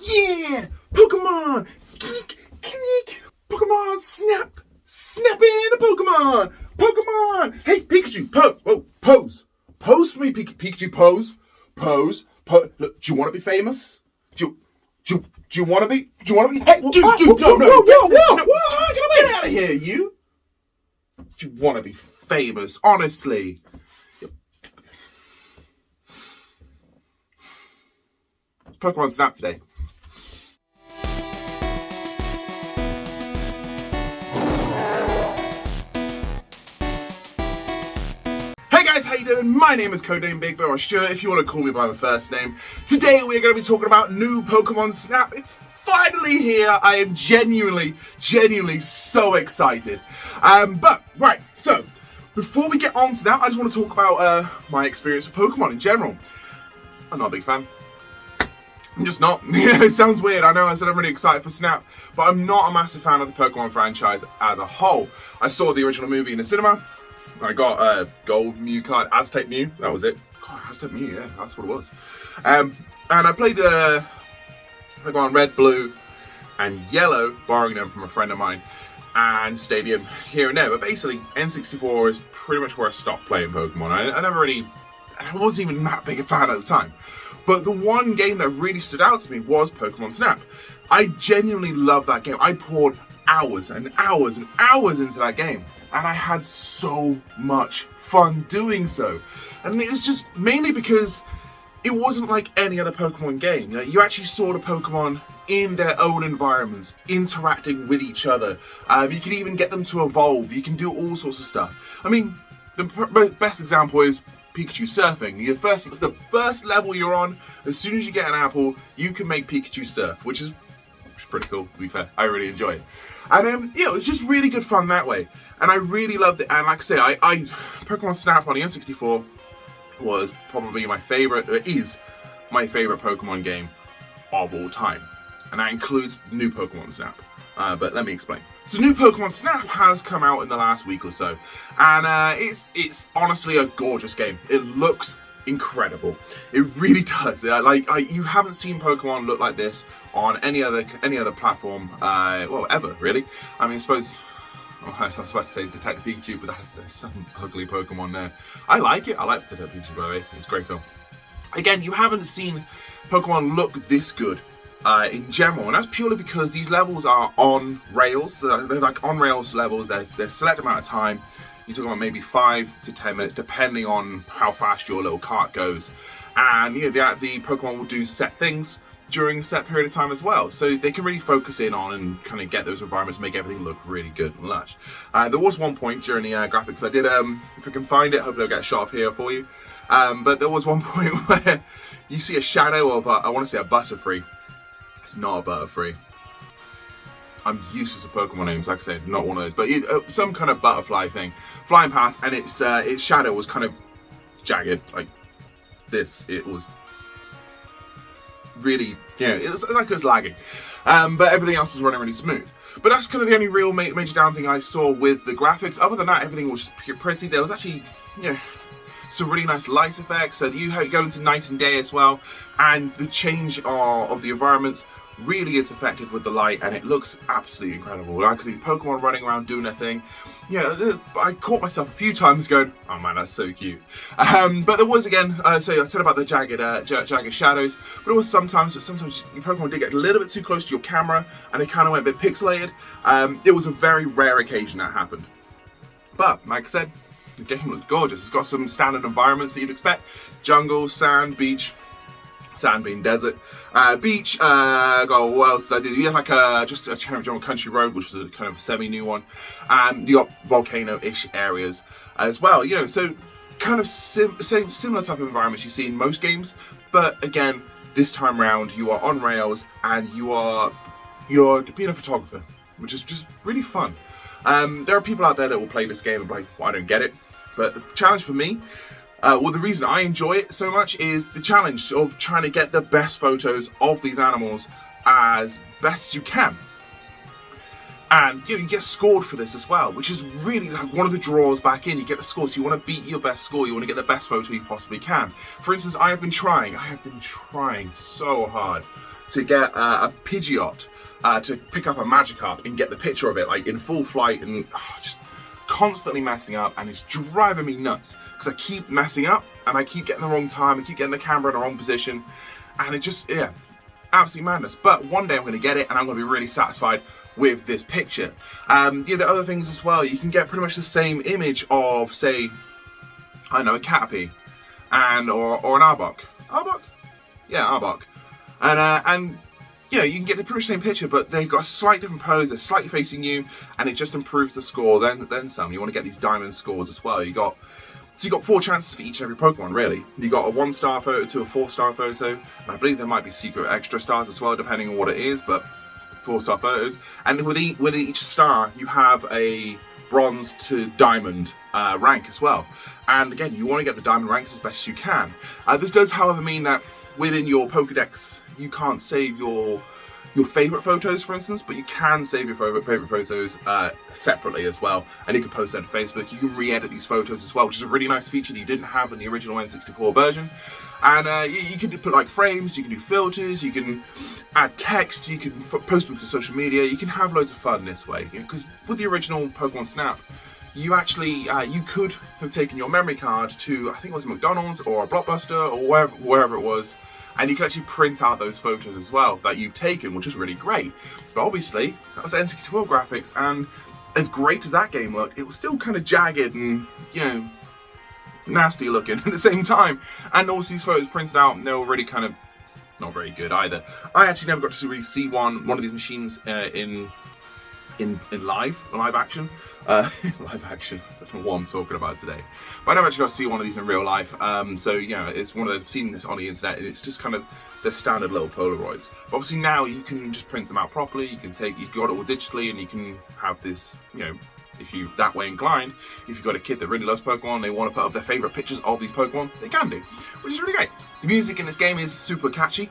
Yeah! Pokemon! Geek, geek. Pokemon Snap! Snap in a Pokemon! Pokemon! Hey, Pikachu! Pose! Pose for me, Pikachu, pose! Pose! Look, do you want to be famous? Do you want to be? Do you want to be? Hey, dude, no! Get out of here, you! Do you want to be famous? Honestly. Pokemon Snap today. Hey guys, how you doing? My name is Codename Big Bear, or Stuart, if you want to call me by my first name. Today we're going to be talking about new Pokemon Snap. It's finally here. I am genuinely so excited. So before we get on to that, I just want to talk about my experience with Pokemon in general. I'm not a big fan. I'm just not. It sounds weird. I know I said I'm really excited for Snap, but I'm not a massive fan of the Pokemon franchise as a whole. I saw the original movie in the cinema. I got a gold Mew card, Aztec Mew. That was it. God, Aztec Mew, yeah, that's what it was. And I played Pokemon Red, Blue, and Yellow, borrowing them from a friend of mine, and Stadium here and there. But basically, N64 is pretty much where I stopped playing Pokemon. I wasn't even that big a fan at the time. But the one game that really stood out to me was Pokemon Snap. I genuinely loved that game. I poured hours and hours and hours into that game. And I had so much fun doing so. And it was just mainly because it wasn't like any other Pokemon game. You actually saw the Pokemon in their own environments, interacting with each other. You can even get them to evolve. You can do all sorts of stuff. I mean, the best example is Pikachu surfing. The first level you're on, as soon as you get an apple, you can make Pikachu surf, which is pretty cool, to be fair. I really enjoy it. And it's just really good fun that way. And I really loved it. And like I say, Pokemon Snap on the N64 was probably my favorite, is my favorite Pokemon game of all time. And that includes new Pokemon Snap. But let me explain. So new Pokemon Snap has come out in the last week or so, and it's honestly a gorgeous game. It looks incredible. It really does. You haven't seen Pokemon look like this on any other platform, ever really. I mean, I suppose. Oh, I was about to say Detective Pikachu, but there's some ugly Pokemon there. I like it. I like Detective Pikachu, by the way. It's a great film. Again, you haven't seen Pokemon look this good. In general, and that's purely because these levels are on rails. They're like on rails levels. They're a select amount of time. You're talking about maybe 5 to 10 minutes, depending on how fast your little cart goes. And the Pokemon will do set things during a set period of time as well, so they can really focus in on and kind of get those environments, make everything look really good and lush. There was one point during the graphics I did, if I can find it, hopefully I'll get a shot up here for you. But there was one point where you see a shadow of I want to say a Butterfree. It's not a Butterfree. I'm useless at Pokemon names, like I said, not one of those, but some kind of butterfly thing flying past, and its shadow was kind of jagged like this. It was really, it was like it was lagging, but everything else was running really smooth. But that's kind of the only real major down thing I saw with the graphics. Other than that, everything was pretty. There was actually, some really nice light effects. So you go into night and day as well, and the change of the environments really is affected with the light, and it looks absolutely incredible. I could see Pokemon running around doing their thing. I caught myself a few times going, oh man, that's so cute. But there was, again, so I said about the jagged shadows, but it was sometimes your Pokemon did get a little bit too close to your camera, and it kind of went a bit pixelated. It was a very rare occasion that happened. But, like I said, the game looks gorgeous. It's got some standard environments that you'd expect. Jungle, sand, beach. Sand being desert. Beach, what else did I do? You have just a general country road, which was a kind of semi-new one. And you got volcano-ish areas as well. So kind of similar type of environments you see in most games. But again, this time round, you are on rails and you're being a photographer, which is just really fun. There are people out there that will play this game and be like, well, I don't get it. But the challenge for me, the reason I enjoy it so much is the challenge of trying to get the best photos of these animals as best you can. And you get scored for this as well, which is really like one of the draws back in. You get the score, so you want to beat your best score. You want to get the best photo you possibly can. For instance, I have been trying so hard to get a Pidgeot to pick up a Magikarp and get the picture of it like in full flight, and just constantly messing up, and it's driving me nuts because I keep messing up and I keep getting the wrong time, I keep getting the camera in the wrong position, and it just, yeah, absolute madness. But one day I'm going to get it and I'm going to be really satisfied with this picture. The other things as well, you can get pretty much the same image of, say, I don't know, a Caterpie and or an Arbok. Arbok? Yeah, Arbok. And yeah, you can get the pretty much same picture, but they've got a slight different pose, they're slightly facing you, and it just improves the score, then some. You want to get these diamond scores as well. You got 4 chances for each and every Pokemon, really. You got a 1-star photo to a 4-star photo, and I believe there might be secret extra stars as well, depending on what it is, but 4-star photos. And with each star, you have a bronze to diamond rank as well. And again, you want to get the diamond ranks as best you can. This does, however, mean that within your Pokedex, you can't save your favorite photos, for instance, but you can save your favorite photos separately as well, and you can post them to Facebook. You can re-edit these photos as well, which is a really nice feature that you didn't have in the original N64 version. And you can put like frames, you can do filters, you can add text, you can post them to social media. You can have loads of fun this way, because with the original Pokemon Snap, you actually you could have taken your memory card to, I think it was McDonald's or a Blockbuster or wherever it was, and you can actually print out those photos as well that you've taken, which is really great. But obviously, that was N64 graphics, and as great as that game looked, it was still kind of jagged and, you know, nasty looking at the same time. And also these photos printed out, and they were really kind of not very good either. I actually never got to really see one of these machines in live action. Live action, I don't know what I'm talking about today. But I never actually got to see one of these in real life. So, you know, it's one of those, I've seen this on the internet, and it's just kind of the standard little Polaroids. But obviously now you can just print them out properly, you got it all digitally, and you can have this, you know, if you're that way inclined, if you've got a kid that really loves Pokemon, they want to put up their favourite pictures of these Pokemon, they can do, which is really great. The music in this game is super catchy.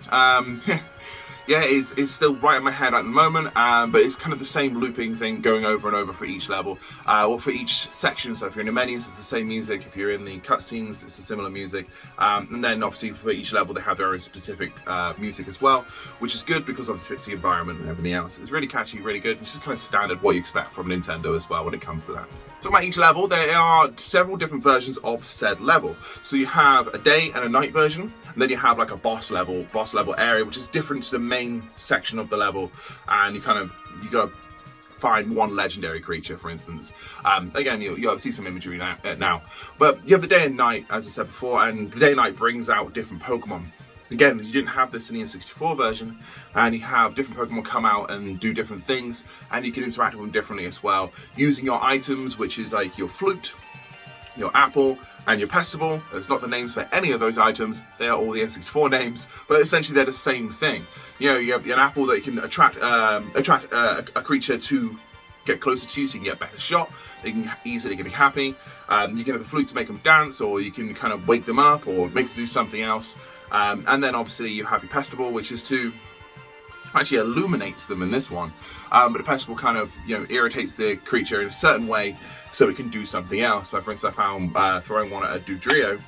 Yeah, it's still right in my head at the moment, but it's kind of the same looping thing going over and over for each level, or for each section. So if you're in the menus, it's the same music. If you're in the cutscenes, it's a similar music. And then obviously for each level, they have their own specific music as well, which is good because obviously it's the environment and everything else. It's really catchy, really good. It's just kind of standard what you expect from Nintendo as well when it comes to that. Talking about each level, there are several different versions of said level. So you have a day and a night version, and then you have like a boss level area, which is different to the main section of the level, and you gotta find one legendary creature, for instance. Again, you'll see some imagery now, but you have the day and night, as I said before, and the day and night brings out different Pokemon. Again, you didn't have this in the N64 version, and you have different Pokemon come out and do different things, and you can interact with them differently as well, using your items, which is like your flute, your apple, and your Pestiball. It's not the names for any of those items, they are all the N64 names, but essentially they're the same thing. You know, you have an apple that can attract a creature to get closer to you, so you can get a better shot, they can easily get happy. You can have the flute to make them dance, or you can kind of wake them up, or make them do something else. And then obviously you have your Pestiball, which is to actually illuminates them in this one, but the Pestiball kind of, you know, irritates the creature in a certain way so it can do something else. So for instance, I found throwing one at a Dugtrio,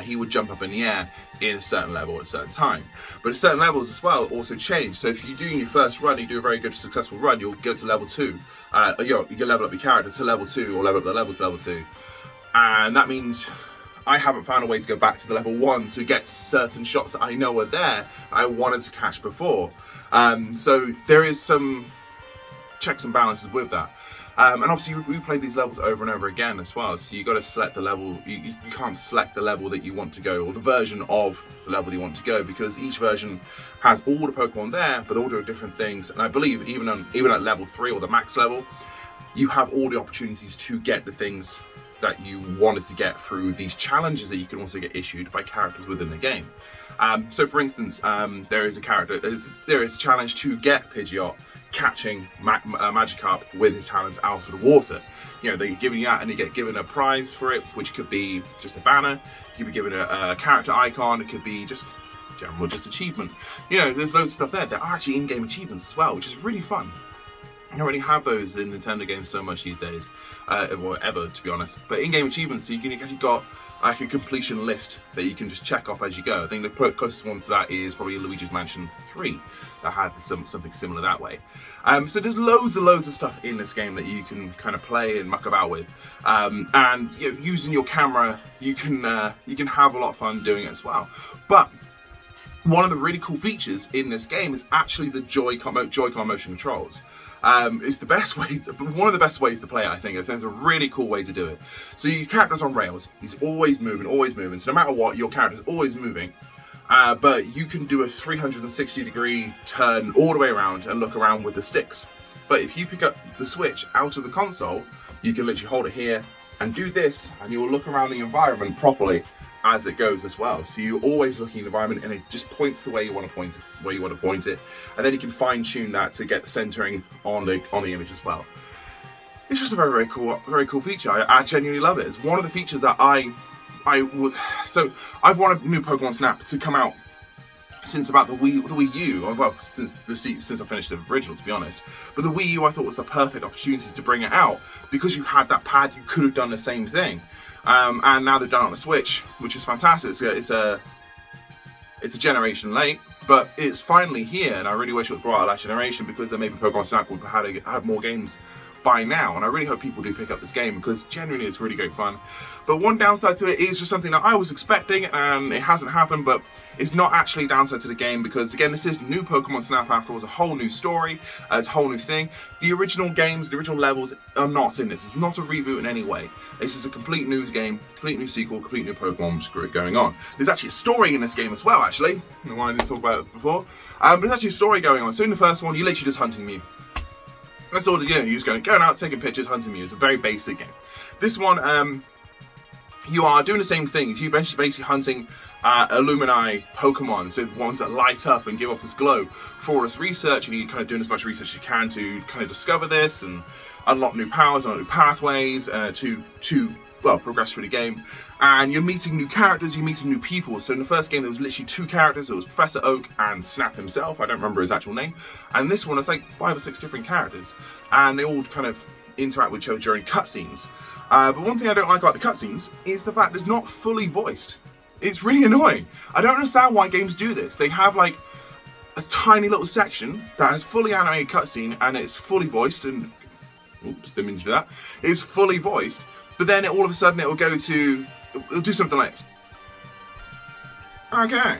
he would jump up in the air in a certain level at a certain time. But certain levels as well also change. So if you're doing your first run, you do a very good successful run, you'll go to level 2. You can level up your character to level 2, or level up the level to level 2. And that means I haven't found a way to go back to the level 1 to get certain shots that I know are there I wanted to catch before. So there is some checks and balances with that. And obviously we played these levels over and over again as well, so you got to select the level. You can't select the level that you want to go, or the version of the level you want to go, because each version has all the Pokemon there, but all do different things. And I believe even at level 3, or the max level, you have all the opportunities to get the things that you wanted to get through these challenges that you can also get issued by characters within the game. So for instance, there is a challenge to get Pidgeot catching Magikarp with his talons out of the water. You know, they're giving you that, and you get given a prize for it, which could be just a banner, you could be given a character icon, it could be just general achievement. You know, there's loads of stuff there. There are actually in-game achievements as well, which is really fun. You don't really have those in Nintendo games so much these days, or ever, to be honest. But in-game achievements, so you've got like a completion list that you can just check off as you go. I think the closest one to that is probably Luigi's Mansion 3 that had something similar that way. So there's loads and loads of stuff in this game that you can kind of play and muck about with, and you know, using your camera, you can have a lot of fun doing it as well. But one of the really cool features in this game is actually the Joy-Con motion controls. It's the best way, one of the best ways to play it, I think. It's a really cool way to do it. So your character's on rails, he's always moving. So no matter what, your character's always moving. But you can do a 360-degree turn all the way around and look around with the sticks. But if you pick up the Switch out of the console, you can literally hold it here and do this, and you'll look around the environment properly as it goes as well. So you're always looking at the environment, and it just points the way you want to point it, and then you can fine-tune that to get the centering on the image as well. It's just a very cool feature. I genuinely love it. It's one of the features that so I've wanted new Pokemon Snap to come out since about the Wii U, well, since I finished the original, to be honest. But the Wii U, I thought, was the perfect opportunity to bring it out, because you had that pad, you could have done the same thing. And now they've done it on the Switch, which is fantastic. It's a generation late, but it's finally here, and I really wish it was brought out last generation, because then maybe Pokemon Snap would have more games by now, and I really hope people do pick up this game, because genuinely it's really great fun. But one downside to it is just something that I was expecting, and it hasn't happened, but it's not actually a downside to the game, because again, this is new Pokemon Snap after all. It's a whole new story, it's a whole new thing. The original games, the original levels are not in this. It's not a reboot in any way. This is a complete new game, complete new sequel, complete new Pokemon going on. There's actually a story in this game as well, actually. I don't know why I didn't talk about it before. But there's actually a story going on. So in the first one, you're literally just hunting Mew. That's all you're doing. You're just going out, taking pictures, hunting Mew. It's a very basic game. This one, you are doing the same things. You're basically hunting Illumini Pokemon, so the ones that light up and give off this glow for this research, and you're kind of doing as much research as you can to kind of discover this and unlock new powers, unlock new pathways to progress through the game. And you're meeting new characters, you're meeting new people. So in the first game, there was literally 2 characters. It was Professor Oak and Snap himself. I don't remember his actual name. And this one, it's like 5 or 6 different characters, and they all kind of interact with each other during cutscenes. But one thing I don't like about the cutscenes is the fact it's not fully voiced. It's really annoying. I don't understand why games do this. They have like a tiny little section that has fully animated cutscene, and it's fully voiced, and oops, didn't mean to do that. It's fully voiced, but then all of a sudden it'll do something like this. Okay.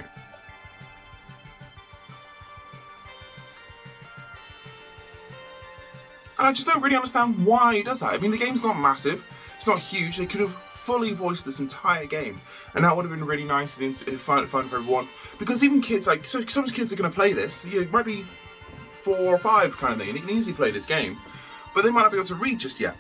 And I just don't really understand why he does that. I mean, the game's not massive, it's not huge. They could have fully voiced this entire game, and that would have been really nice and fun for everyone. Because even kids, like, so some kids are going to play this, it might be 4 or 5 kind of thing, and you can easily play this game, but they might not be able to read just yet.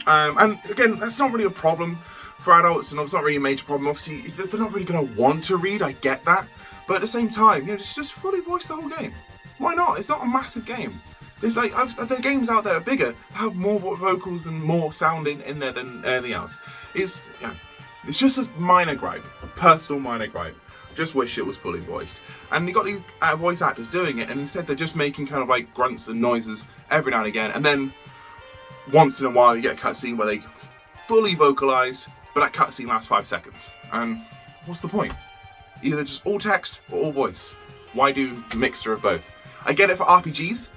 And again, that's not really a problem for adults, and it's not really a major problem. Obviously, they're not really going to want to read, I get that, but at the same time, just fully voice the whole game. Why not? It's not a massive game. There's like, there are games out there that are bigger, that have more vocals and more sounding in there than anything else. It's just a minor gripe, a personal minor gripe. Just wish it was fully voiced. And you got these voice actors doing it, and instead they're just making kind of like grunts and noises every now and again, and then once in a while you get a cutscene where they fully vocalized, but that cutscene lasts 5 seconds. And what's the point? Either just all text or all voice. Why do a mixture of both? I get it for RPGs.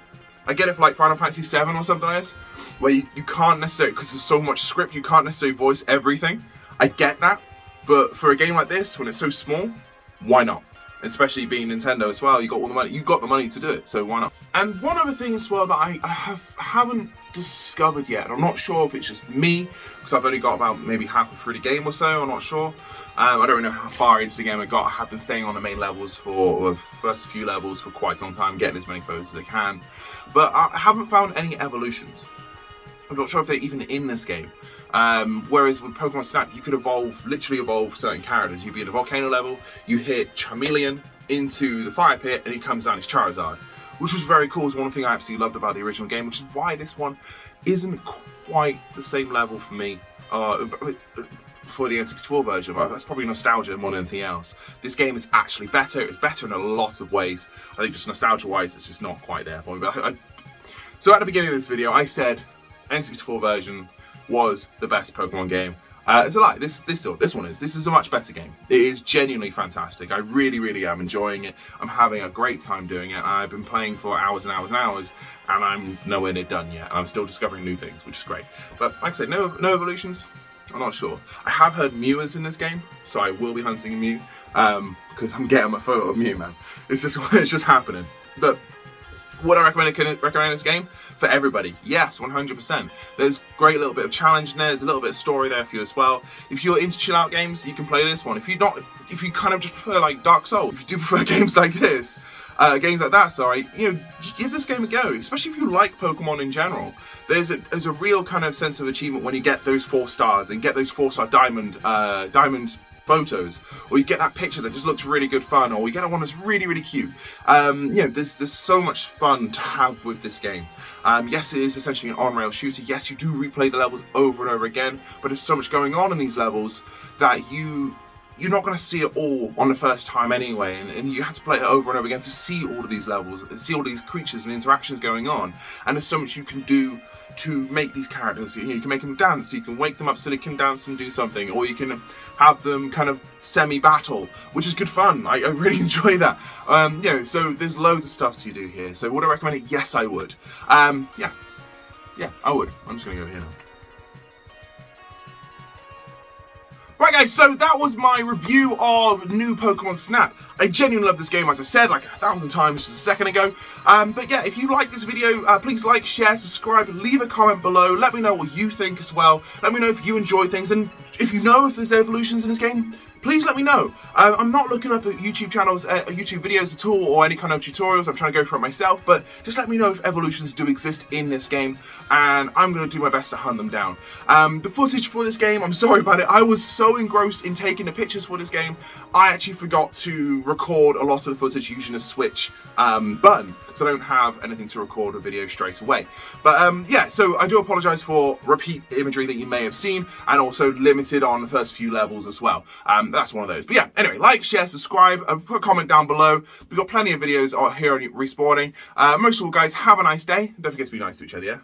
I get it for like Final Fantasy VII or something like this, where you can't necessarily, because there's so much script, you can't necessarily voice everything. I get that, but for a game like this, when it's so small, why not? Especially being Nintendo as well, you got all the money. You got the money to do it, so why not? And one other thing as well that I haven't discovered yet, and I'm not sure if it's just me, because I've only got about maybe halfway through the game or so. I'm not sure. I don't know how far into the game I got. I have been staying on the main levels for the first few levels for quite some time, getting as many photos as I can, but I haven't found any evolutions. I'm not sure if they're even in this game. Whereas with Pokemon Snap, you could literally evolve certain characters. You'd be in a volcano level, you hit Charmeleon into the fire pit, and he comes down as Charizard, which was very cool. It's one thing I absolutely loved about the original game, which is why this one isn't quite the same level for me. For the N64 version, that's probably nostalgia more than anything else. This game is actually better. It's better in a lot of ways. I think just nostalgia-wise, it's just not quite there for me. But So at the beginning of this video, I said N64 version was the best Pokemon game. It's a lie. This one is. This is a much better game. It is genuinely fantastic. I really am enjoying it. I'm having a great time doing it. I've been playing for hours and hours, and I'm nowhere near done yet. I'm still discovering new things, which is great. But like I said, no evolutions. I'm not sure. I have heard Mew is in this game, so I will be hunting a Mew because I'm getting my photo of Mew, man. It's just happening. But would I recommend this game? For everybody, yes, 100%. There's a great little bit of challenge in there, there's a little bit of story there for you as well. If you're into chill out games, you can play this one. If you kind of just prefer like Dark Souls, if you do prefer games like this, games like that, sorry, give this game a go, especially if you like Pokemon in general. There's a real kind of sense of achievement when you get those 4 stars and get those 4-star diamond photos, or you get that picture that just looks really good fun, or you get one that's really cute. There's so much fun to have with this game. Yes, it is essentially an on-rail shooter. Yes, you do replay the levels over and over again, but there's so much going on in these levels that you're not going to see it all on the first time anyway, and you have to play it over and over again to see all of these levels, see all these creatures and interactions going on. And there's so much you can do to make these characters. You can make them dance, you can wake them up so they can dance and do something, or you can have them kind of semi-battle, which is good fun. I really enjoy that. So there's loads of stuff to do here. So would I recommend it? Yes, I would. Yeah, I would. I'm just going to go here now. Right guys, so that was my review of new Pokemon Snap. I genuinely love this game, as I said like 1,000 times just a second ago. But yeah, if you like this video, please like, share, subscribe, leave a comment below. Let me know what you think as well. Let me know if you enjoy things, and if you know if there's evolutions in this game, please let me know. I'm not looking up at YouTube channels, YouTube videos at all, or any kind of tutorials. I'm trying to go for it myself, but just let me know if evolutions do exist in this game, and I'm going to do my best to hunt them down. The footage for this game, I'm sorry about it. I was so engrossed in taking the pictures for this game, I actually forgot to record a lot of the footage using a Switch button, so I don't have anything to record a video straight away. But yeah, so I do apologise for repeat imagery that you may have seen, and also limited on the first few levels as well. That's one of those. But yeah, anyway, like, share, subscribe, put a comment down below. We've got plenty of videos here on Respawning. Most of all, guys, have a nice day. Don't forget to be nice to each other, yeah?